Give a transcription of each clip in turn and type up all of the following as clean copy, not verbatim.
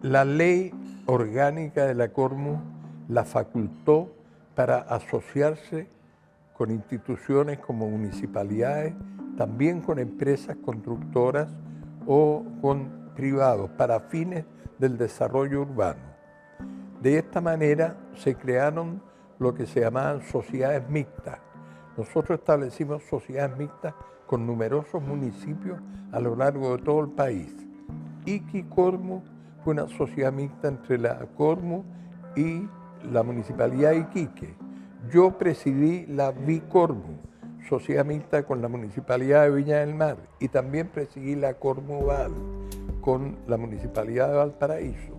La ley orgánica de la Cormu la facultó para asociarse con instituciones como municipalidades, también con empresas constructoras o con privados para fines del desarrollo urbano. De esta manera se crearon lo que se llamaban sociedades mixtas. Nosotros establecimos sociedades mixtas con numerosos municipios a lo largo de todo el país. Iqui Cormu fue una sociedad mixta entre la Cormu y la Municipalidad de Iquique. Yo presidí la Bicormu, sociedad mixta con la Municipalidad de Viña del Mar, y también presidí la Cormuval con la Municipalidad de Valparaíso.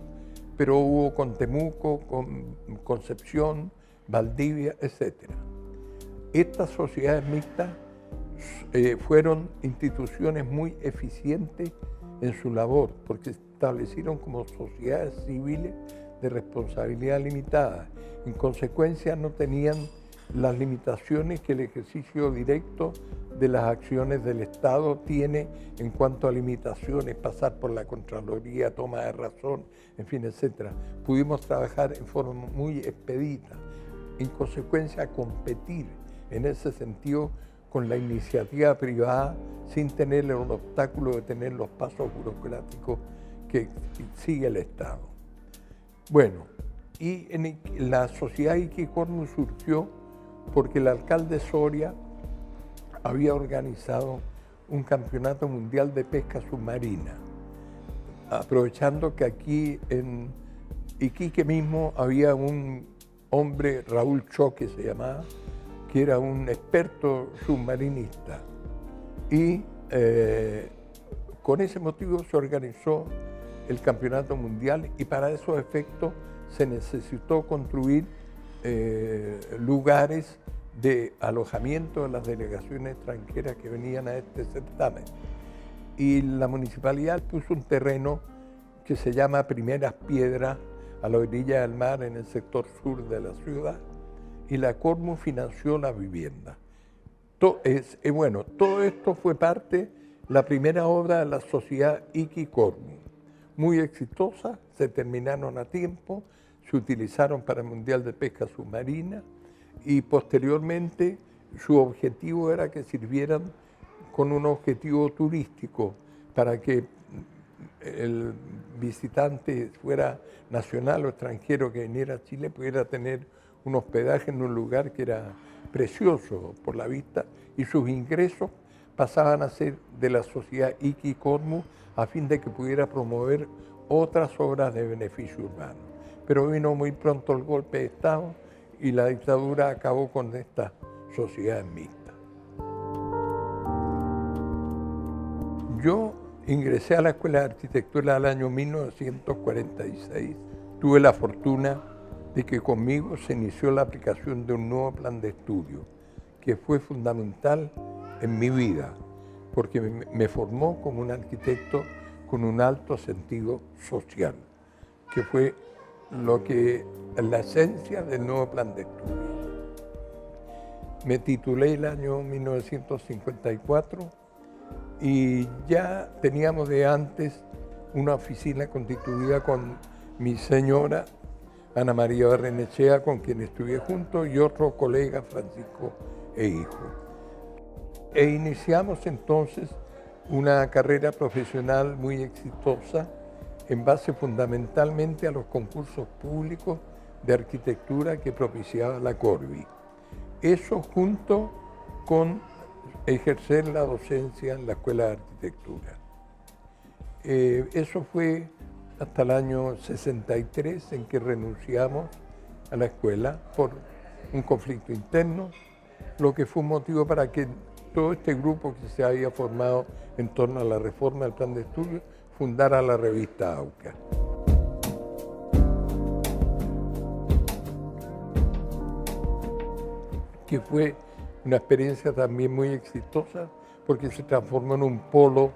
Pero hubo con Temuco, con Concepción, Valdivia, etc. Estas sociedades mixtas fueron instituciones muy eficientes en su labor, porque se establecieron como sociedades civiles de responsabilidad limitada. En consecuencia, no tenían las limitaciones que el ejercicio directo de las acciones del Estado tiene en cuanto a limitaciones, pasar por la Contraloría, toma de razón, en fin, etc. Pudimos trabajar en forma muy expedita. En consecuencia, competir en ese sentido con la iniciativa privada sin tener el obstáculo de tener los pasos burocráticos que sigue el Estado. Bueno, y en la sociedad Iqui Cormu surgió porque el alcalde Soria había organizado un campeonato mundial de pesca submarina, aprovechando que aquí en Iquique mismo había un hombre, Raúl Choque se llamaba, que era un experto submarinista. Y con ese motivo se organizó el campeonato mundial y para esos efectos se necesitó construir lugares de alojamiento de las delegaciones extranjeras que venían a este certamen. Y la municipalidad puso un terreno que se llama Primeras Piedras a la orilla del mar en el sector sur de la ciudad y la Cormu financió la vivienda. Todo esto fue parte, la primera obra de la sociedad Iqui Cormu. Muy exitosa, se terminaron a tiempo, se utilizaron para el Mundial de Pesca Submarina y posteriormente su objetivo era que sirvieran con un objetivo turístico para que el visitante fuera nacional o extranjero que viniera a Chile pudiera tener un hospedaje en un lugar que era precioso por la vista y sus ingresos pasaban a ser de la sociedad Iqui Cormu a fin de que pudiera promover otras obras de beneficio urbano. Pero vino muy pronto el golpe de Estado y la dictadura acabó con esta sociedad mixta. Yo ingresé a la Escuela de Arquitectura el año 1946. Tuve la fortuna de que conmigo se inició la aplicación de un nuevo plan de estudio, que fue fundamental en mi vida, porque me formó como un arquitecto con un alto sentido social, que fue la esencia del nuevo plan de estudio. Me titulé el año 1954 y ya teníamos de antes una oficina constituida con mi señora Ana María Barrenechea, con quien estudié junto, y otro colega, Francisco e hijo. E iniciamos entonces una carrera profesional muy exitosa en base fundamentalmente a los concursos públicos de arquitectura que propiciaba la Corvi. Eso junto con ejercer la docencia en la Escuela de Arquitectura. Eso fue hasta el año 63 en que renunciamos a la escuela por un conflicto interno, lo que fue un motivo para que todo este grupo que se había formado en torno a la reforma del plan de estudio fundara la revista AUCA. Que fue una experiencia también muy exitosa porque se transformó en un polo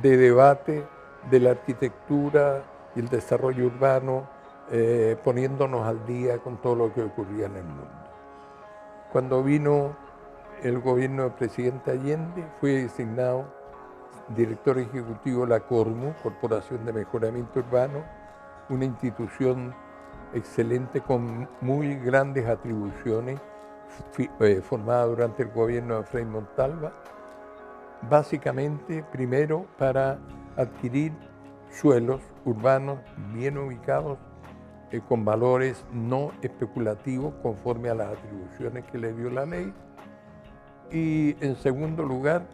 de debate de la arquitectura y el desarrollo urbano, poniéndonos al día con todo lo que ocurría en el mundo. Cuando vino el gobierno del presidente Allende, fui designado director ejecutivo de la Cormu, Corporación de Mejoramiento Urbano, una institución excelente con muy grandes atribuciones, formada durante el gobierno de Frei Montalva, básicamente primero para adquirir suelos urbanos bien ubicados, con valores no especulativos conforme a las atribuciones que le dio la ley, y en segundo lugar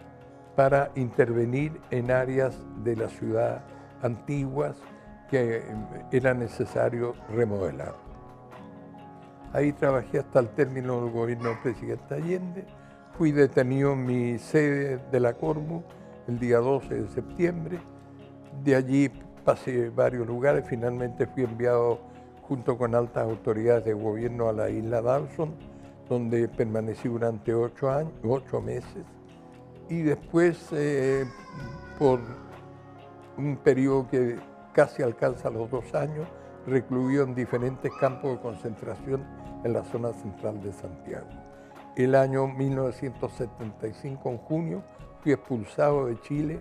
para intervenir en áreas de la ciudad antiguas que era necesario remodelar. Ahí trabajé hasta el término del gobierno del presidente Allende. Fui detenido en mi sede de la Cormu el día 12 de septiembre. De allí pasé varios lugares. Finalmente fui enviado junto con altas autoridades de gobierno a la isla Dawson, donde permanecí durante 8 meses. Y después, por un periodo que casi alcanza los 2 años, recluido en diferentes campos de concentración en la zona central de Santiago. El año 1975, en junio, fui expulsado de Chile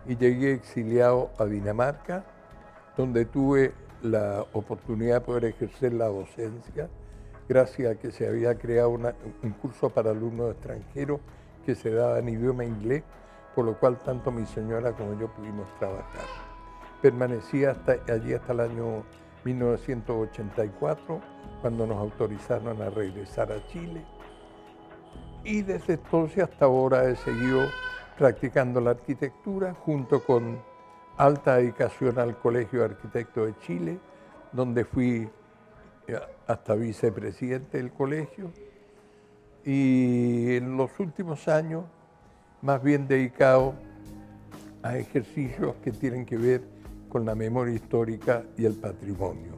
y llegué exiliado a Dinamarca, donde tuve la oportunidad de poder ejercer la docencia, gracias a que se había creado un curso para alumnos extranjeros que se daba en idioma inglés, por lo cual tanto mi señora como yo pudimos trabajar. Permanecí allí hasta el año 1984, cuando nos autorizaron a regresar a Chile. Y desde entonces hasta ahora he seguido practicando la arquitectura junto con alta dedicación al Colegio de Arquitectos de Chile, donde fui hasta vicepresidente del colegio, y en los últimos años más bien dedicado a ejercicios que tienen que ver con la memoria histórica y el patrimonio,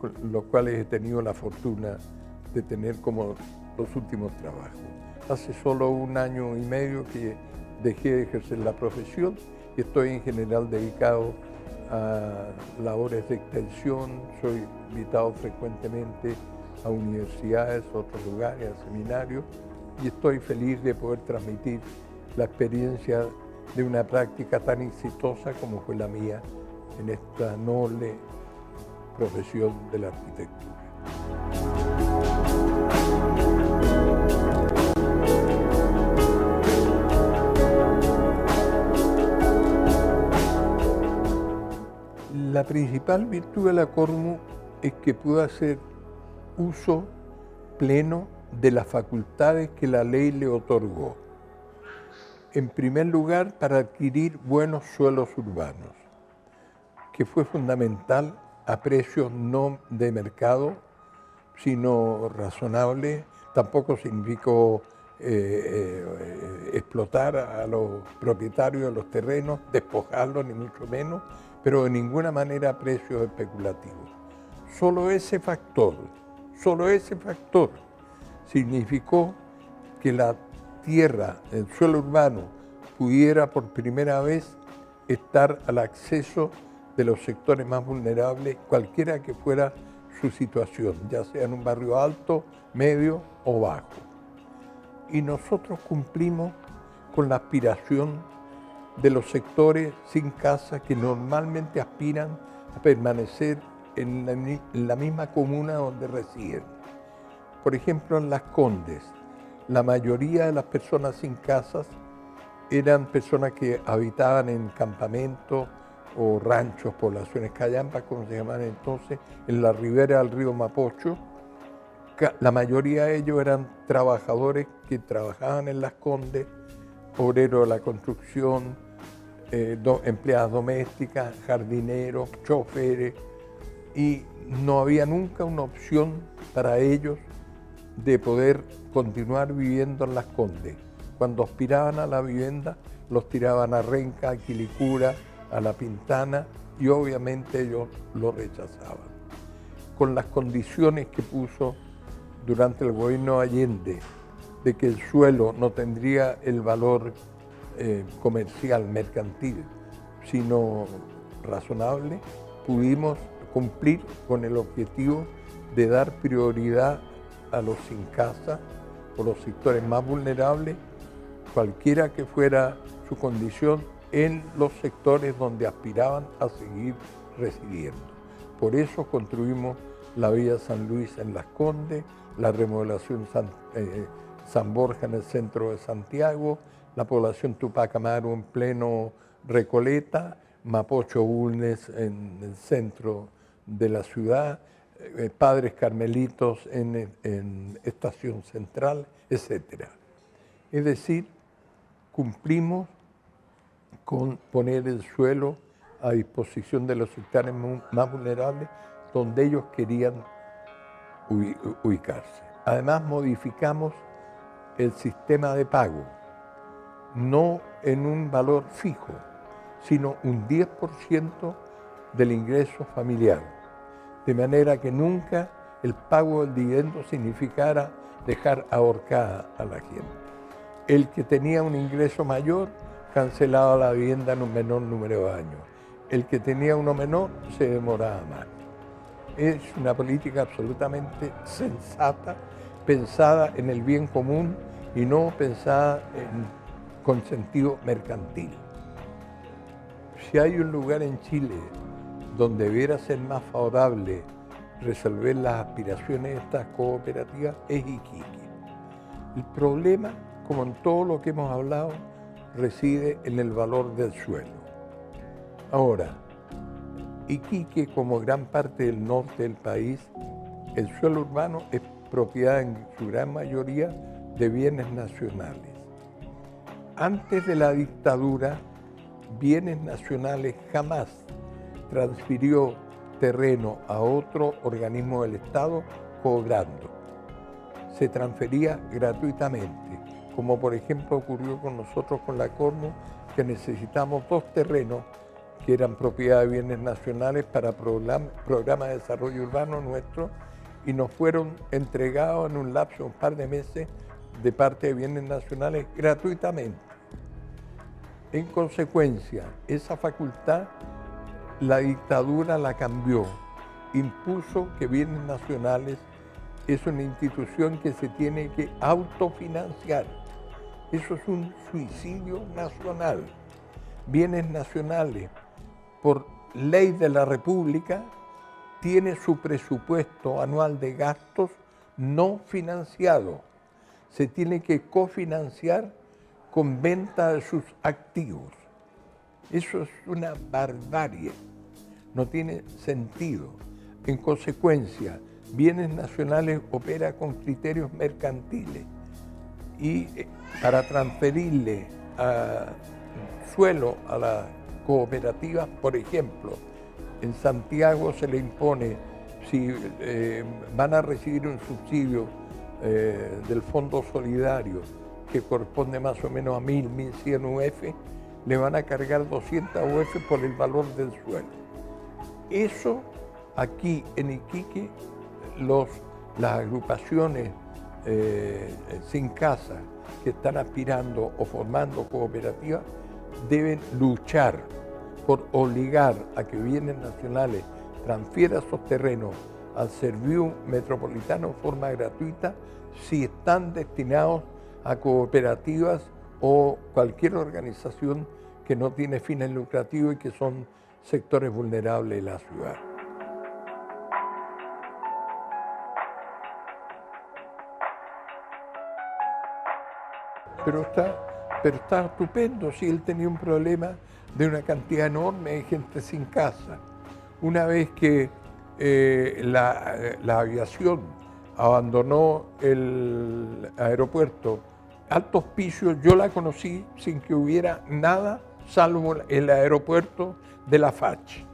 con los cuales he tenido la fortuna de tener como los últimos trabajos. Hace solo 1 año y medio que dejé de ejercer la profesión y estoy en general dedicado a labores de extensión. Soy invitado frecuentemente a universidades, a otros lugares, a seminarios, y estoy feliz de poder transmitir la experiencia de una práctica tan exitosa como fue la mía en esta noble profesión de la arquitectura. La principal virtud de la Cormu es que pudo hacer uso pleno de las facultades que la ley le otorgó. En primer lugar, para adquirir buenos suelos urbanos, que fue fundamental a precios no de mercado, sino razonables. Tampoco significó explotar a los propietarios de los terrenos, despojarlos, ni mucho menos, pero de ninguna manera a precios especulativos. Solo ese factor significó que la tierra, el suelo urbano, pudiera por primera vez estar al acceso de los sectores más vulnerables, cualquiera que fuera su situación, ya sea en un barrio alto, medio o bajo. Y nosotros cumplimos con la aspiración de los sectores sin casa que normalmente aspiran a permanecer en la misma comuna donde residen. Por ejemplo, en Las Condes, la mayoría de las personas sin casas eran personas que habitaban en campamentos o ranchos, poblaciones callampas, como se llamaban entonces, en la ribera del río Mapocho. La mayoría de ellos eran trabajadores que trabajaban en Las Condes, obreros de la construcción, empleadas domésticas, jardineros, choferes, y no había nunca una opción para ellos de poder continuar viviendo en Las Condes. Cuando aspiraban a la vivienda, los tiraban a Renca, a Quilicura, a La Pintana, y obviamente ellos lo rechazaban. Con las condiciones que puso durante el gobierno Allende, de que el suelo no tendría el valor comercial, mercantil, sino razonable, pudimos cumplir con el objetivo de dar prioridad a los sin casa o los sectores más vulnerables, cualquiera que fuera su condición, en los sectores donde aspiraban a seguir residiendo. Por eso construimos la Vía San Luis en Las Condes, la remodelación San Borja en el centro de Santiago, la población Tupac Amaru en pleno Recoleta, Mapocho Bulnes en el centro de la ciudad, Padres Carmelitos en Estación Central, etc. Es decir, cumplimos con poner el suelo a disposición de los sectores más vulnerables donde ellos querían ubicarse. Además, modificamos el sistema de pago, no en un valor fijo, sino un 10% del ingreso familiar, de manera que nunca el pago del dividendo significara dejar ahorcada a la gente. El que tenía un ingreso mayor cancelaba la vivienda en un menor número de años. El que tenía uno menor se demoraba más. Es una política absolutamente sensata, pensada en el bien común y no pensada con sentido mercantil. Si hay un lugar en Chile donde debiera ser más favorable resolver las aspiraciones de estas cooperativas, es Iquique. El problema, como en todo lo que hemos hablado, reside en el valor del suelo. Ahora, Iquique, como gran parte del norte del país, el suelo urbano es propiedad en su gran mayoría de bienes nacionales. Antes de la dictadura, Bienes Nacionales jamás transfirió terreno a otro organismo del Estado cobrando. Se transfería gratuitamente, como por ejemplo ocurrió con nosotros con la Cormu, que necesitamos 2 terrenos que eran propiedad de Bienes Nacionales para programa de desarrollo urbano nuestro, y nos fueron entregados en un lapso de un par de meses de parte de Bienes Nacionales gratuitamente. En consecuencia, esa facultad la dictadura la cambió, impuso que Bienes Nacionales es una institución que se tiene que autofinanciar. Eso es un suicidio nacional. Bienes Nacionales, por ley de la República, tiene su presupuesto anual de gastos no financiado. Se tiene que cofinanciar con venta de sus activos. Eso es una barbarie, no tiene sentido. En consecuencia, Bienes Nacionales opera con criterios mercantiles y para transferirle suelo a las cooperativas, por ejemplo, en Santiago se le impone, si van a recibir un subsidio del Fondo Solidario, que corresponde más o menos a 1.100 UF, le van a cargar 200 UF por el valor del suelo. Eso aquí en Iquique, las agrupaciones sin casa que están aspirando o formando cooperativas deben luchar por obligar a que Bienes Nacionales transfiera esos terrenos al Serviu Metropolitano en forma gratuita si están destinados a cooperativas o cualquier organización que no tiene fines lucrativos y que son sectores vulnerables de la ciudad. Pero está estupendo. Si él tenía un problema de una cantidad enorme de gente sin casa. Una vez que la aviación abandonó el aeropuerto Alto Hospicio, yo la conocí sin que hubiera nada salvo el aeropuerto de la FACH.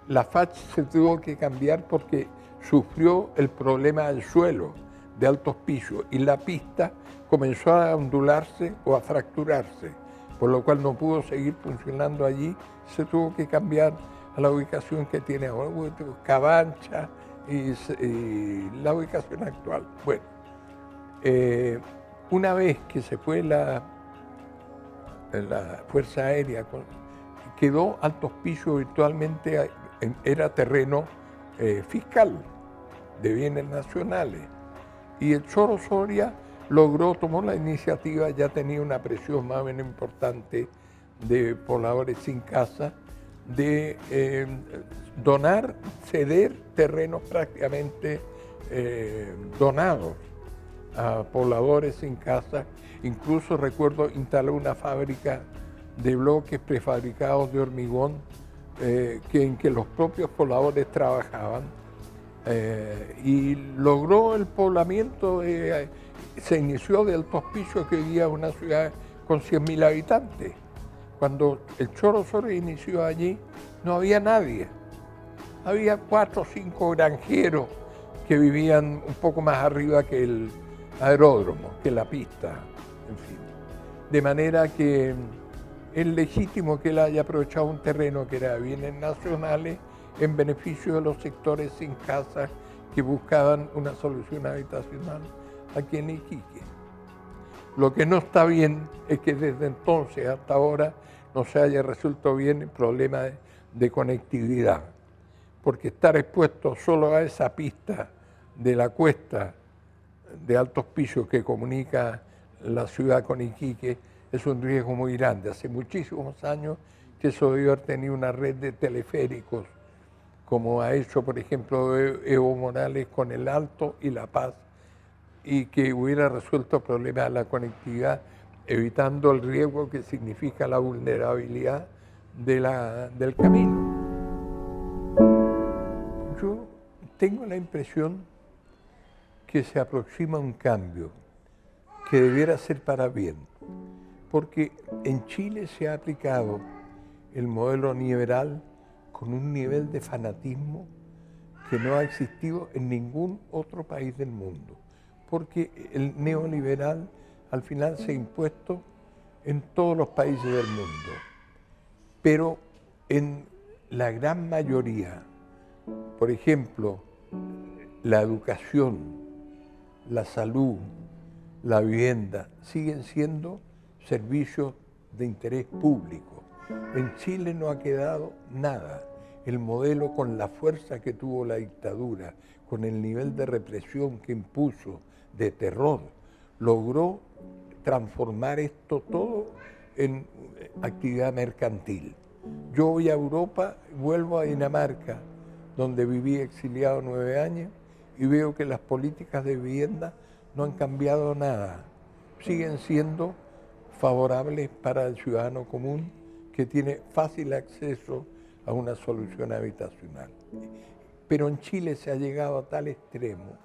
La FACH se tuvo que cambiar porque sufrió el problema del suelo de Alto Hospicio y la pista comenzó a ondularse o a fracturarse, por lo cual no pudo seguir funcionando allí, se tuvo que cambiar a la ubicación que tiene ahora, Cabancha y la ubicación actual. Bueno, una vez que se fue la Fuerza Aérea, quedó Alto Hospicio virtualmente, era terreno fiscal de Bienes Nacionales. Y el Choro Soria tomó la iniciativa, ya tenía una presión más o menos importante de pobladores sin casa, de donar, ceder terrenos prácticamente donados a pobladores sin casa. Incluso recuerdo instaló una fábrica de bloques prefabricados de hormigón en que los propios pobladores trabajaban y logró el poblamiento. Se inició de Alto Hospicio, que hoy día es una ciudad con 100.000 habitantes. Cuando el Choro Soria inició allí, no había nadie. Había 4 o 5 granjeros que vivían un poco más arriba que el aeródromo, que la pista, en fin. De manera que es legítimo que él haya aprovechado un terreno que era de bienes nacionales en beneficio de los sectores sin casa que buscaban una solución habitacional aquí en Iquique. Lo que no está bien es que desde entonces hasta ahora no se haya resuelto bien el problema de conectividad, porque estar expuesto solo a esa pista de la cuesta de Alto Hospicio que comunica la ciudad con Iquique es un riesgo muy grande. Hace muchísimos años que eso debió haber tenido una red de teleféricos, como ha hecho, por ejemplo, Evo Morales con el Alto y La Paz, y que hubiera resuelto el problema de la conectividad, evitando el riesgo que significa la vulnerabilidad del camino. Yo tengo la impresión que se aproxima un cambio que debiera ser para bien, porque en Chile se ha aplicado el modelo neoliberal con un nivel de fanatismo que no ha existido en ningún otro país del mundo, porque el neoliberal al final se ha impuesto en todos los países del mundo, pero en la gran mayoría, por ejemplo, la educación, la salud, la vivienda, siguen siendo servicios de interés público. En Chile no ha quedado nada. El modelo, con la fuerza que tuvo la dictadura, con el nivel de represión que impuso, de terror, logró transformar esto todo en actividad mercantil. Yo voy a Europa, vuelvo a Dinamarca, donde viví exiliado 9 años, y veo que las políticas de vivienda no han cambiado nada. Siguen siendo favorables para el ciudadano común, que tiene fácil acceso a una solución habitacional. Pero en Chile se ha llegado a tal extremo,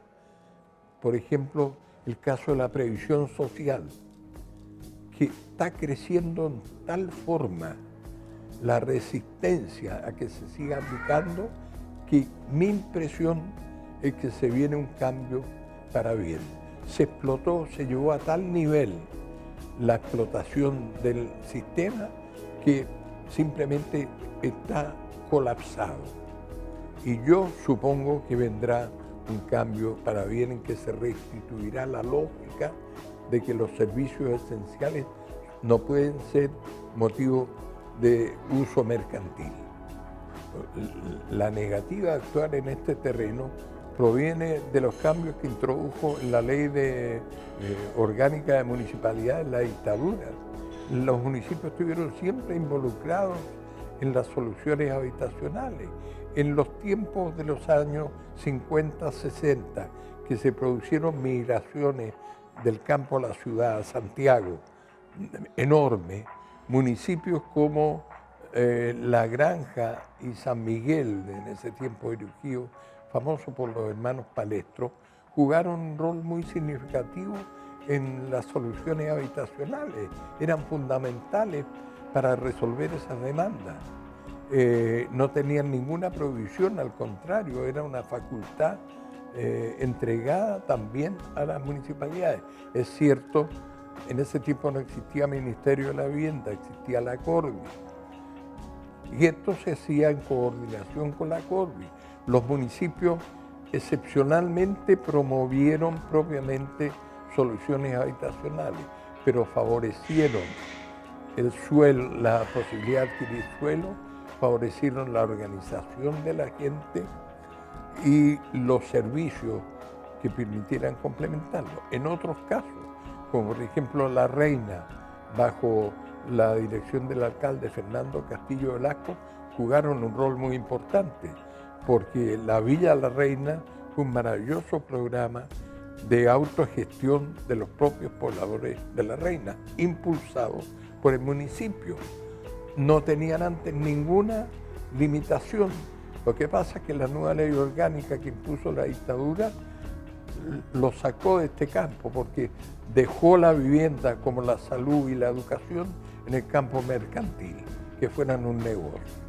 por ejemplo, el caso de la previsión social, que está creciendo en tal forma la resistencia a que se siga aplicando, que mi impresión es que se viene un cambio para bien. Se explotó, se llevó a tal nivel la explotación del sistema que simplemente está colapsado. Y yo supongo que vendrá un cambio para bien, en que se restituirá la lógica de que los servicios esenciales no pueden ser motivo de uso mercantil. La negativa a actuar en este terreno proviene de los cambios que introdujo en la ley orgánica de municipalidades la dictadura. Los municipios estuvieron siempre involucrados en las soluciones habitacionales. En los tiempos de los años 50, 60, que se produjeron migraciones del campo a la ciudad, a Santiago, enorme, municipios como La Granja y San Miguel, en ese tiempo Irugío, famoso por los hermanos Palestro, jugaron un rol muy significativo en las soluciones habitacionales, eran fundamentales para resolver esas demandas. No tenían ninguna prohibición, al contrario, era una facultad entregada también a las municipalidades. Es cierto, en ese tiempo no existía Ministerio de la Vivienda, existía la Corvi, y esto se hacía en coordinación con la Corvi. Los municipios excepcionalmente promovieron propiamente soluciones habitacionales, pero favorecieron el suelo, la posibilidad de adquirir suelo, favorecieron la organización de la gente y los servicios que permitieran complementarlo. En otros casos, como por ejemplo La Reina, bajo la dirección del alcalde Fernando Castillo Velasco, jugaron un rol muy importante, porque la Villa La Reina fue un maravilloso programa de autogestión de los propios pobladores de La Reina, impulsado por el municipio. No tenían antes ninguna limitación. Lo que pasa es que la nueva ley orgánica que impuso la dictadura lo sacó de este campo, porque dejó la vivienda como la salud y la educación en el campo mercantil, que fueran un negocio.